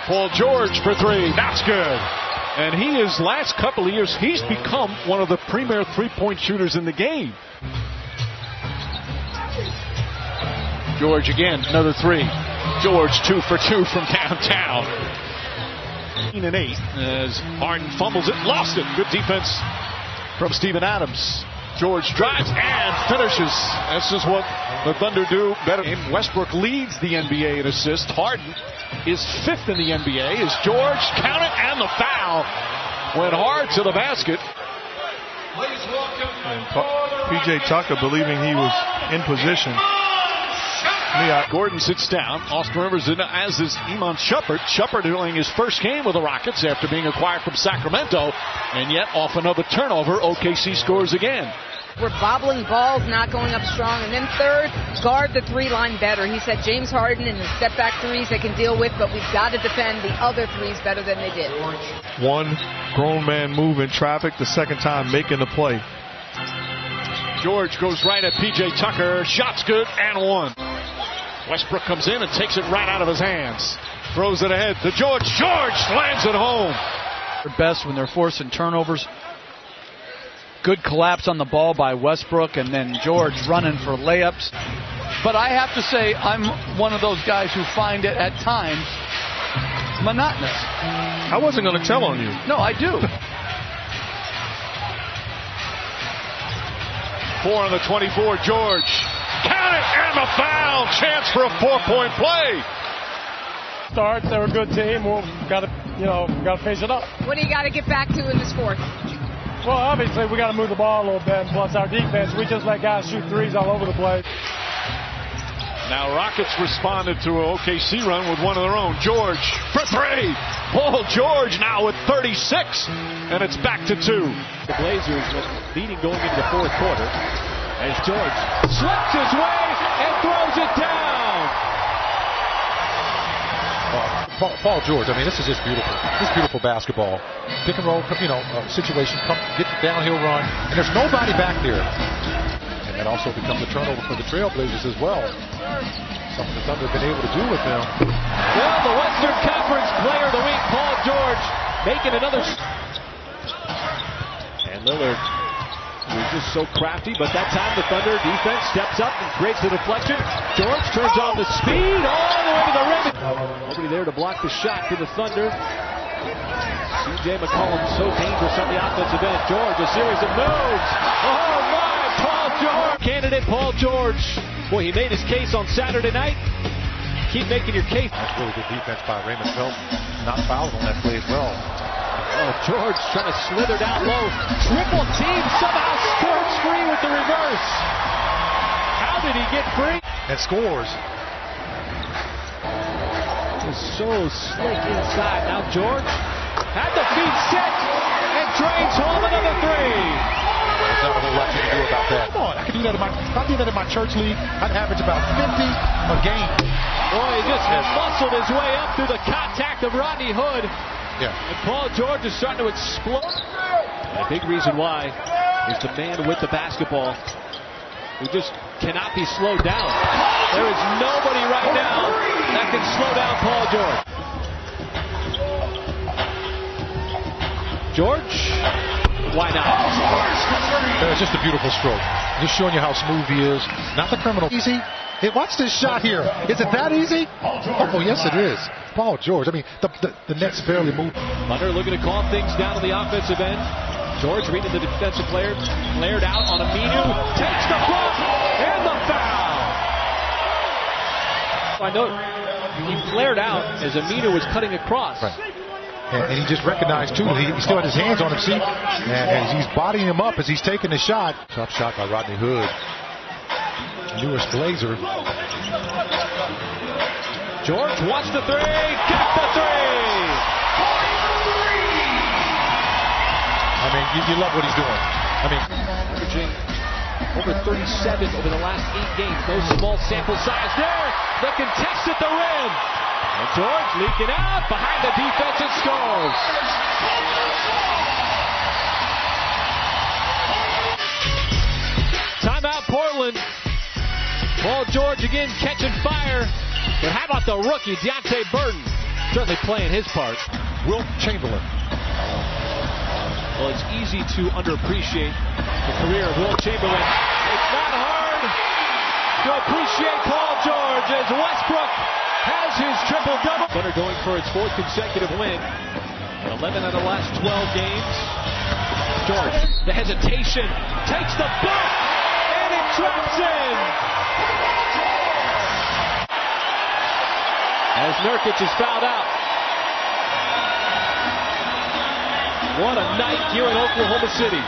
Paul George for three. That's good. And he is, last couple of years, he's become one of the premier three-point shooters in the game. George again, another three. George 2 for 2 from downtown. 8 as Harden fumbles it, lost it. Good defense from Steven Adams. George drives and finishes. This is what the Thunder do better. Westbrook leads the NBA in assists. Harden is 5th in the NBA. Is George, count it, and the foul. Went hard to the basket. And P.J. Tucker believing he was in position. Gordon sits down. Austin Rivers, as is Iman Shumpert. Shumpert doing his first game with the Rockets after being acquired from Sacramento. And yet, off another turnover, OKC scores again. We're bobbling balls, not going up strong. And then third, guard the three-line better. He said James Harden and the step-back threes they can deal with, but we've got to defend the other threes better than they did. One grown man move in traffic, the second time making the play. George goes right at P.J. Tucker. Shot's good and one. Westbrook comes in and takes it right out of his hands. Throws it ahead to George. George slams it home. Their best when they're forcing turnovers. Good collapse on the ball by Westbrook, and then George running for layups. But I have to say, I'm one of those guys who find it at times monotonous. I wasn't going to tell on you. No, I do. 4 on the 24, George. Count it, and the foul. Chance for a 4-point play. Start, they're a good team. Well, got to face it up. What do you got to get back to in this fourth? Well, obviously, we got to move the ball a little bit. Plus, our defense, we just let guys shoot threes all over the place. Now, Rockets responded to an OKC run with one of their own. George for three. Paul George now with 36, and it's back to 2. The Blazers leading going into the fourth quarter as George slips his way and throws it down. Paul George, I mean, this is just beautiful. This is beautiful basketball. Pick and roll, situation, get the downhill run, and there's nobody back there. And that also becomes a turnover for the Trailblazers as well. Something the Thunder have been able to do with them. Well, the Western Conference Player of the Week, Paul George, making another. And Lillard was just so crafty, but that time the Thunder defense steps up and creates the deflection. George turns on the speed all the way to the rim. Nobody there to block the shot for the Thunder. C.J. McCollum so dangerous on the offensive end. George, a series of moves. Oh my, Paul George. Candidate Paul George. Boy, he made his case on Saturday night. Keep making your case. That's really good defense by Raymond Felton. Not fouled on that play as well. Oh, George trying to slither down low. Triple team somehow scores free with the reverse. How did he get free? And scores. Just so slick inside. Now George had the feet set and drains home another three. There's not a whole lot you can do about that. Come on, I could do that if I did that in my church league, I'd average about 50 a game. Boy, he just muscled his way up through the contact of Rodney Hood. Yeah. And Paul George is starting to explode. And a big reason why is the man with the basketball who just cannot be slowed down. There is nobody right now that can slow down Paul George. George, why not? It's just a beautiful stroke. Just showing you how smooth he is. Not the criminal. Easy. Hey, watch this shot here. Is it that easy? Oh, yes, it is. Paul George. I mean, the Nets barely moved. Thunder looking to calm things down on the offensive end. George reading the defensive player. Flared out on Aminu. Takes the block and the foul. I know he flared out as Aminu was cutting across. Right. And he just recognized, too, that he still had his hands on him, see? And he's bodying him up as he's taking the shot. Tough shot by Rodney Hood. Newest Blazer. George wants the three. Got the three. I mean, you love what he's doing. I mean, averaging over 37 over the last 8 games. No small sample size there. The contest at the rim. And George leaking out behind the defense and scores. Timeout Portland. Paul George again catching fire. But how about the rookie, Deonte Burton? certainly playing his part. Wilt Chamberlain. Well, it's easy to underappreciate the career of Wilt Chamberlain. It's not hard to appreciate Paul George as Westbrook has his triple-double. Thunder going for its 4th consecutive win. 11 out of the last 12 games. George, the hesitation, takes the bump, and it drops in. As Nurkic is fouled out. What a night here in Oklahoma City.